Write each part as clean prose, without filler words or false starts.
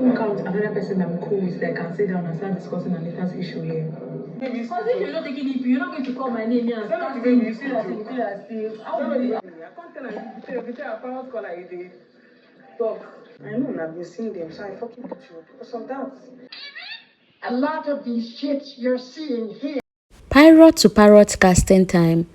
even count another person I'm cool with that can sit down and start discussing Anita's issue here. Because if you're not taking it, you're not going to call my name here and start saying you feel as if I can't tell you tell a parrot call like they talk. I know I've been seeing them, so I fucking put you because of that. A lot of these shits you're seeing here. Parrot to parrot casting time.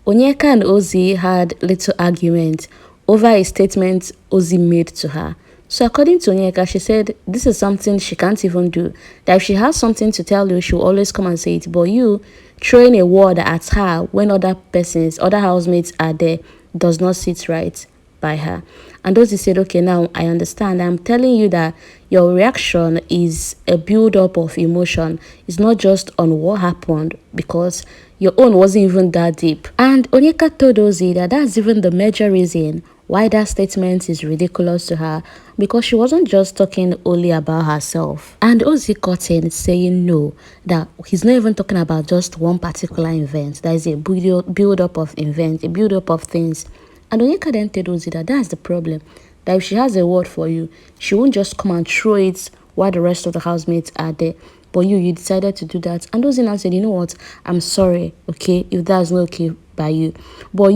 Onyeka and Ozzy had little argument over a statement Ozzy made to her. So according to Onyeka, she said this is something she can't even do. That if she has something to tell you, she will always come and say it. But you throwing a word at her when other housemates are there does not sit right by her. And Ozzy said, okay, now I understand. I'm telling you that your reaction is a build-up of emotion. It's not just on what happened because your own wasn't even that deep. And Onyeka told Ozzy that that's even the major reason why that statement is ridiculous to her, because she wasn't just talking only about herself. And Ozzy cut in saying no, that he's not even talking about just one particular event. That is a build-up of events, a build-up of things. And Onyeka then told Ozzy that that's the problem. That if she has a word for you, she won't just come and throw it while the rest of the housemates are there. But you decided to do that. And Ozzy now said, you know what, I'm sorry, okay, if that's not okay by you. But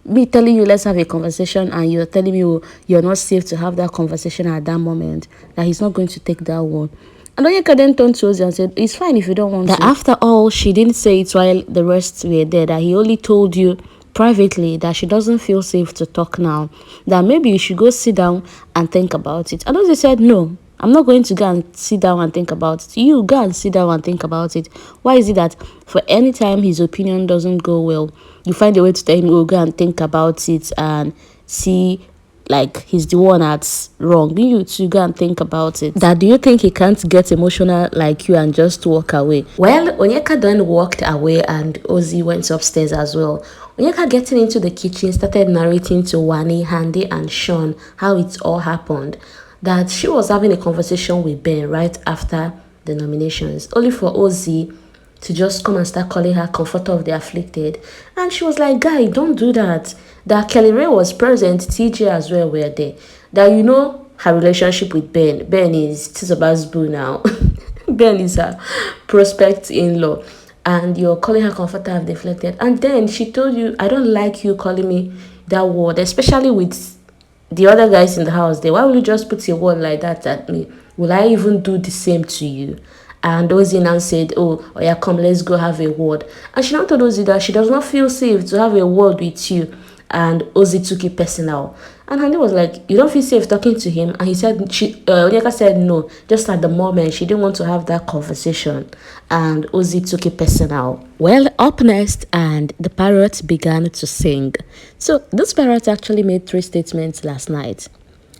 me telling you let's have a conversation and you're telling me you're not safe to have that conversation at that moment, that he's not going to take that one. And Onyeka then turned to Ozzy and said, it's fine if you don't want to. That after all, she didn't say it while the rest were there, that he only told you privately that she doesn't feel safe to talk now, that maybe you should go sit down and think about it. And Ozzy said, no, I'm not going to go and sit down and think about it. You go and sit down and think about it. Why is it that for any time his opinion doesn't go well, you find a way to tell him, oh, go and think about it and see like he's the one that's wrong? You to go and think about it. That do you think he can't get emotional like you and just walk away? Well, Onyeka then walked away and Ozzy went upstairs as well. Onyeka getting into the kitchen started narrating to Wani, Handy and Shaun how it all happened. That she was having a conversation with Ben right after the nominations, only for Ozzy to just come and start calling her comforter of the afflicted. And she was like, guy, don't do that. That Kelly Ray was present, TJ as well were there. That you know her relationship with Ben. Ben is Tizoba's boo now. Ben is her prospect in-law. And you're calling her comforter of the afflicted. And then she told you, I don't like you calling me that word, especially with the other guys in the house there. Why will you just put a word like that at me? Will I even do the same to you? And Ozzy now said, oh yeah, come, let's go have a word. And she now told Ozzy that she does not feel safe to have a word with you. And Ozzy took it personal. And Handy was like, you don't feel safe talking to him? And he said, Onyeka said no. Just at the moment, she didn't want to have that conversation. And Ozzy took it personal. Well, up next, and the parrot began to sing. So this parrot actually made 3 statements last night.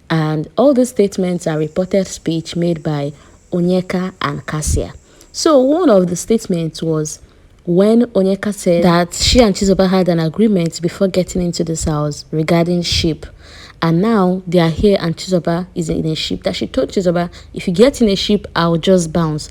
And all these statements are reported speech made by Onyeka and Kassia. So one of the statements was when Onyeka said that she and Chizoba had an agreement before getting into this house regarding sheep. And now they are here and Chizoba is in a sheep. That she told Chizoba, if you get in a sheep, I'll just bounce.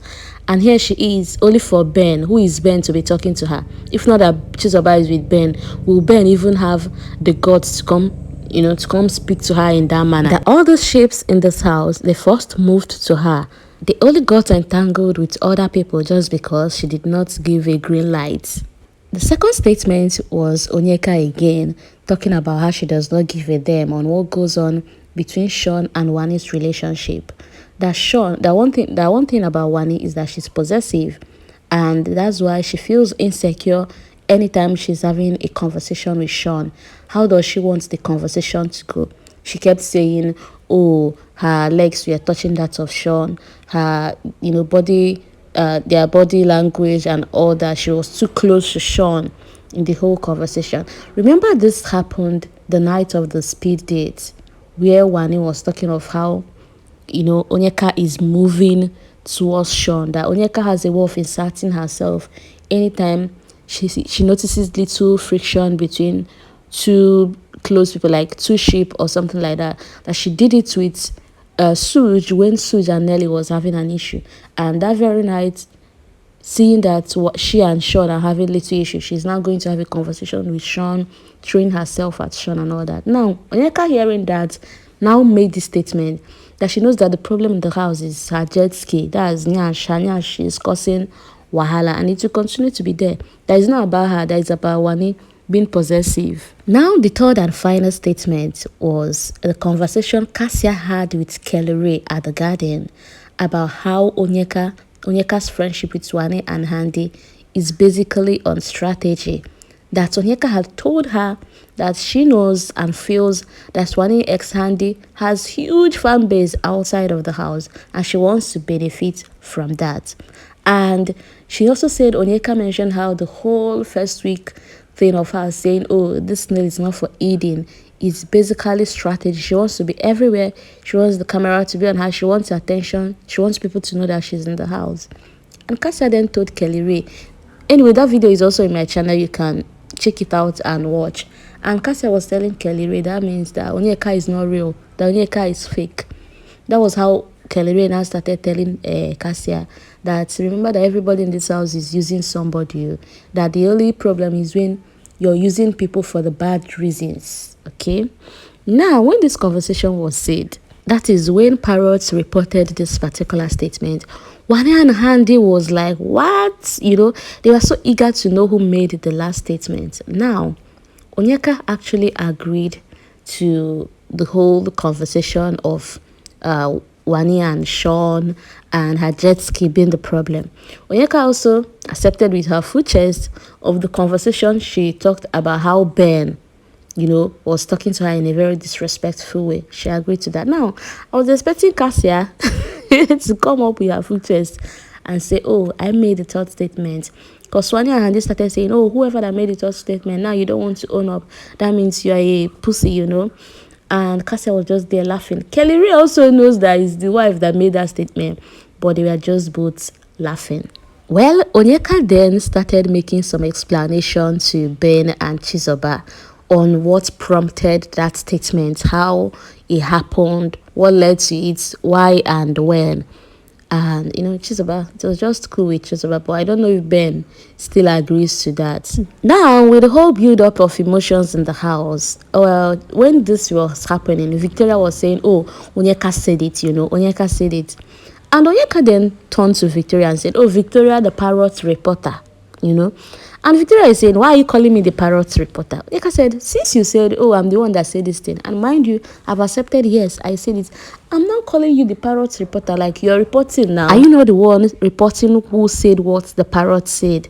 And here she is, only for Ben. Who is Ben to be talking to her? If not that Chizoba is with Ben, will Ben even have the guts to come, to come speak to her in that manner? That all the sheeps in this house, they first moved to her. They only got entangled with other people just because she did not give a green light. The second statement was Onyeka again, talking about how she does not give a damn on what goes on between Shaun and Wani's relationship. That one thing about Wani is that she's possessive, and that's why she feels insecure anytime she's having a conversation with Shaun. How does she want the conversation to go? She kept saying, oh, her legs were touching that of Shaun, her, body, their body language and all that. She was too close to Shaun in the whole conversation. Remember this happened the night of the speed date where Wani was talking of how, Onyeka is moving towards Shaun, that Onyeka has a way of inserting herself anytime she notices little friction between two close people, like 2 sheep or something like that. That she did it with Suj when Suj and Nelly was having an issue. And that very night, seeing that she and Shaun are having little issue, she's now going to have a conversation with Shaun, throwing herself at Shaun and all that. Now, Onyeka hearing that, now made this statement that she knows that the problem in the house is her jet ski. That's Nyash is causing wahala, and it will continue to be there. That is not about her, that is about Wani being possessive. Now, the third and final statement was the conversation Kassia had with Kelly Ray at the garden about how Onyeka's friendship with Wani and Handy is basically on strategy. That Onyeka had told her that she knows and feels that Wani ex Handy has huge fan base outside of the house, and she wants to benefit from that. And she also said Onyeka mentioned how the whole first week thing of her saying, oh, this nail is not for eating, is basically strategy. She wants to be everywhere. She wants the camera to be on her. She wants attention. She wants people to know that she's in the house. And Kassia then told Kelly Ray. Anyway, that video is also in my channel. You can check it out and watch. And Kassia was telling Kelly Ray that means that Onyeka is not real. That Onyeka is fake. That was how Kelly Ray now started telling Kassia that remember that everybody in this house is using somebody. That the only problem is when you're using people for the bad reasons. Okay? Now, when this conversation was said, that is when Parrot reported this particular statement, Wani and Handy was like, what? You know, they were so eager to know who made the last statement. Now, Onyeka actually agreed to the whole conversation of Wani and Shaun and her jet ski being the problem. Onyeka also accepted with her full chest of the conversation. She talked about how Ben, you know, was talking to her in a very disrespectful way. She agreed to that. Now, I was expecting Kassia to come up with her full chest and say, oh, I made the third statement. Because Wani and Handy started saying, oh, whoever that made the third statement, now you don't want to own up. That means you are a pussy, you know. And Kassia was just there laughing. Kelly Ray also knows that it's the wife that made that statement, but they were just both laughing. Well, Onyeka then started making some explanation to Ben and Chizoba on what prompted that statement, how it happened, what led to it, why and when. And, you know, Chizoba, it was just cool with Chizoba, but I don't know if Ben still agrees to that. Now, with the whole build-up of emotions in the house, well, when this was happening, Victoria was saying, oh, Onyeka said it, you know, Onyeka said it. And Onyeka then turned to Victoria and said, oh, Victoria, the parrot reporter, you know. And Victoria is saying, why are you calling me the parrot reporter? Onyeka said, since you said, oh, I'm the one that said this thing. And mind you, I've accepted, yes, I said it. I'm now calling you the parrot reporter, like you're reporting now. Are you not the one reporting who said what the parrot said?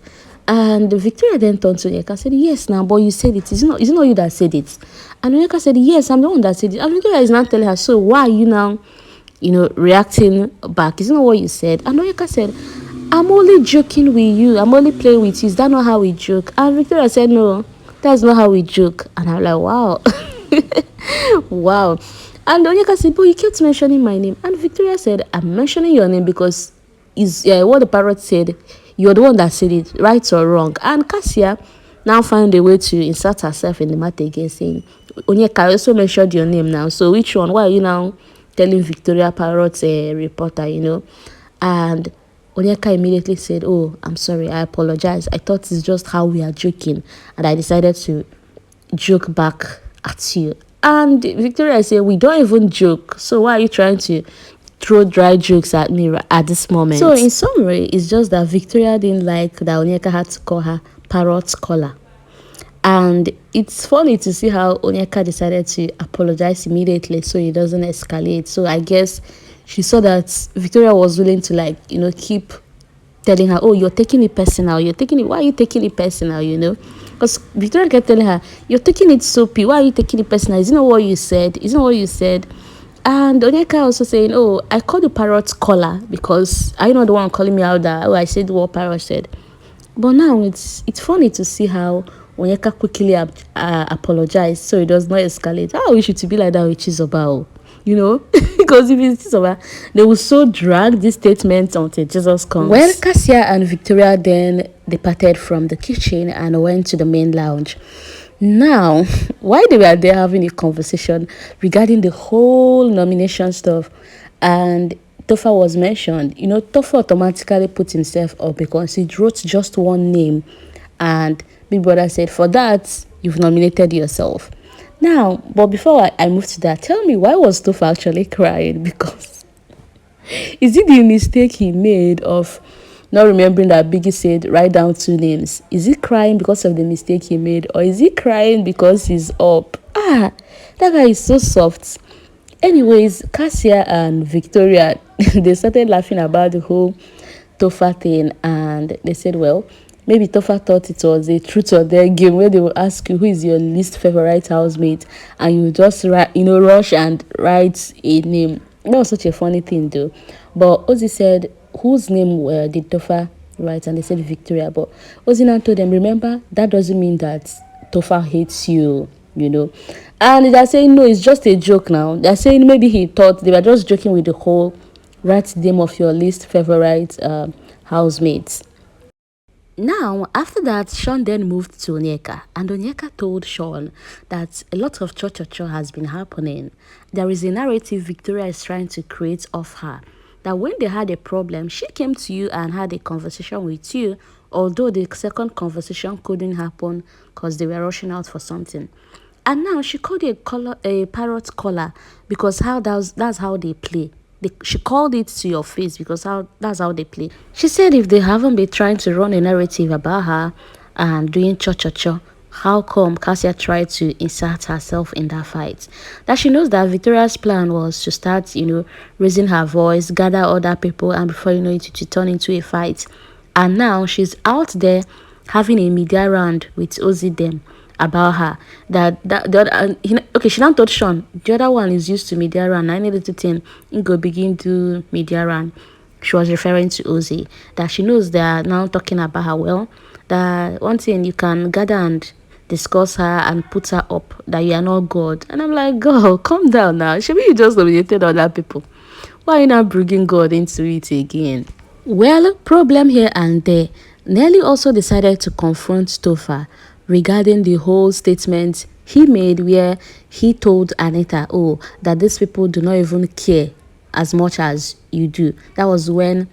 And Victoria then turned to Onyeka and said, yes, now, but you said it. It's not you that said it. And Onyeka said, yes, I'm the one that said it. And Victoria is now telling her, so why are you now, you know, reacting back? Isn't that what you said? And Onyeka said, I'm only joking with you. I'm only playing with you. Is that not how we joke? And Victoria said, no, that's not how we joke. And I'm like, wow. Wow. And Onyeka said, but you kept mentioning my name. And Victoria said, I'm mentioning your name because is what the parrot said. You're the one that said it, right or wrong. And Kassia now found a way to insert herself in the matter again, saying, Onyeka, I also mentioned your name now. So which one? Why are you now telling Victoria Parrot's reporter, you know? And Onyeka immediately said, oh, I'm sorry, I apologize. I thought it's just how we are joking. And I decided to joke back at you. And Victoria said, we don't even joke. So why are you trying to throw dry jokes at me at this moment? So in summary, it's just that Victoria didn't like that Onyeka had to call her parrot caller. And it's funny to see how Onyeka decided to apologize immediately so it doesn't escalate. So I guess she saw that Victoria was willing to, like, you know, keep telling her, oh, you're taking it personal. Why are you taking it personal, you know? Because Victoria kept telling her, you're taking it soapy. Why are you taking it personal? Isn't it what you said? And Onyeka also saying, oh, I called the parrot caller because I know the one calling me out that, oh, I said what parrot said. But now it's funny to see how Onyeka quickly apologized so it does not escalate. I wish it to be like that with Chizoba, you know, because if it's Chizoba, they will so drag this statement until Jesus comes. Well, Kassia and Victoria then departed from the kitchen and went to the main lounge. Now, while they were there having a conversation regarding the whole nomination stuff, and Topher was mentioned, you know, Topher automatically put himself up because he wrote just one name, and Big Brother said, for that, you've nominated yourself. Now, but before I move to that, tell me, why was Topher actually crying? Because is it the mistake he made of not remembering that Biggie said write down two names? Is he crying because of the mistake he made, or is he crying because he's up? That guy is so soft. Anyways, Kassia and Victoria, they started laughing about the whole Topher thing, and they said, well, maybe Topher thought it was a truth or dare game where they will ask you who is your least favorite housemate, and you just rush and write a name. That was such a funny thing, though. But Ozzy said, whose name did Topher write? And they said Victoria. But Ozzy now told them, remember, that doesn't mean that Topher hates you. And they're saying, no, it's just a joke now. They're saying maybe he thought they were just joking with the whole write the name of your least favorite housemates. Now, after that, Shaun then moved to Onyeka, and Onyeka told Shaun that a lot of cho has been happening. There is a narrative Victoria is trying to create of her, that when they had a problem, she came to you and had a conversation with you, although the second conversation couldn't happen because they were rushing out for something. And now she called it a parrot collar because that's how they play. She called it to your face because that's how they play. She said if they haven't been trying to run a narrative about her and doing cho, how come Kassia tried to insert herself in that fight? That she knows that Victoria's plan was to start, raising her voice, gather other people, and before you know it, to turn into a fight. And now she's out there having a media round with Ozzy them about her. That the other, okay, she now told Shaun the other one is used to media round. I needed to think he go begin to media round. She was referring to Ozzy, that she knows they are now talking about her. Well, that one thing you can gather and discuss her and put her up, that you are not God. And I'm like, girl, calm down now. Should you just nominated other people? Why are you not bringing God into it again? Well, problem here and there. Nelly also decided to confront Topher regarding the whole statement he made where he told Anita, oh, that these people do not even care as much as you do. That was when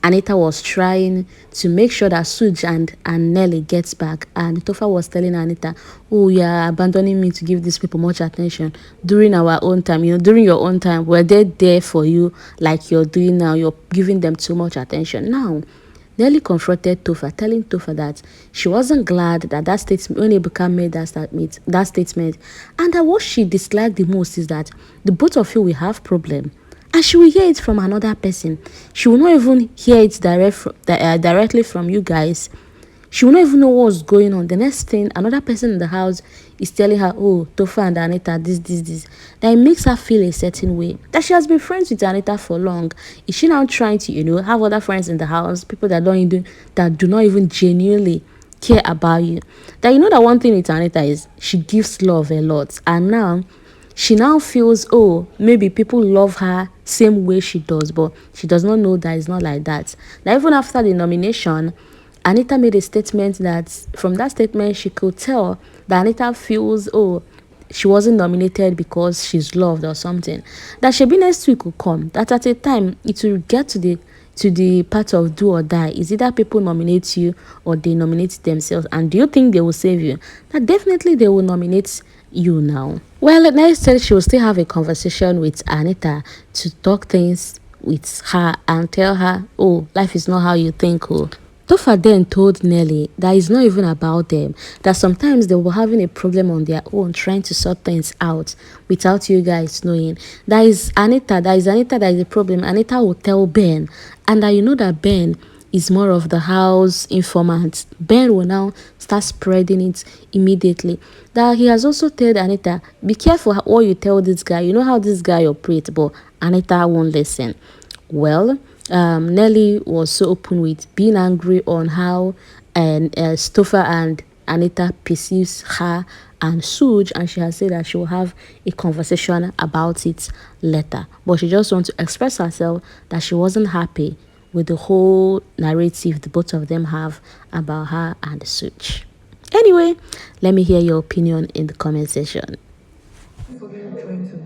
Anita was trying to make sure that Suj and Nelly gets back, and Topher was telling Anita, oh, you are abandoning me to give these people much attention during our own time. During your own time, were they there for you like you're doing now? You're giving them too much attention. Now, Nelly confronted Topher, telling Topher that she wasn't glad that statement, when Ebuka made that statement, and that what she disliked the most is that the both of you will have problem, and she will hear it from another person. She will not even hear it directly from you guys. She will not even know what's going on. The next thing, another person in the house is telling her, oh, Topher and Anita, this. That it makes her feel a certain way. That she has been friends with Anita for long. Is she now trying to, have other friends in the house, people that do not even genuinely care about you? That that one thing with Anita is she gives love a lot. And now, she now feels, oh, maybe people love her same way she does, but she does not know that it's not like that. Now, even after the nomination, Anita made a statement that from that statement, she could tell that Anita feels, oh, she wasn't nominated because she's loved or something. That Shebi next week will come. That at a time, it will get to the part of do or die. Is either people nominate you or they nominate themselves. And do you think they will save you? That definitely they will nominate you now. Well, Nelly said she will still have a conversation with Anita to talk things with her and tell her, oh, life is not how you think, oh. Topher then told Nelly that it's not even about them, that sometimes they were having a problem on their own, trying to sort things out without you guys knowing. That is Anita that is the problem. Anita will tell Ben, and that that Ben is more of the house informant. Ben will now start spreading it immediately. That he has also told Anita, be careful what you tell this guy. You know how this guy operates, but Anita won't listen. Well, Nelly was so open with being angry on how Topher and Anita perceives her and Suj, and she has said that she will have a conversation about it later. But she just wants to express herself that she wasn't happy with the whole narrative the both of them have about her and Suj. Anyway, let me hear your opinion in the comment section. Forget trying to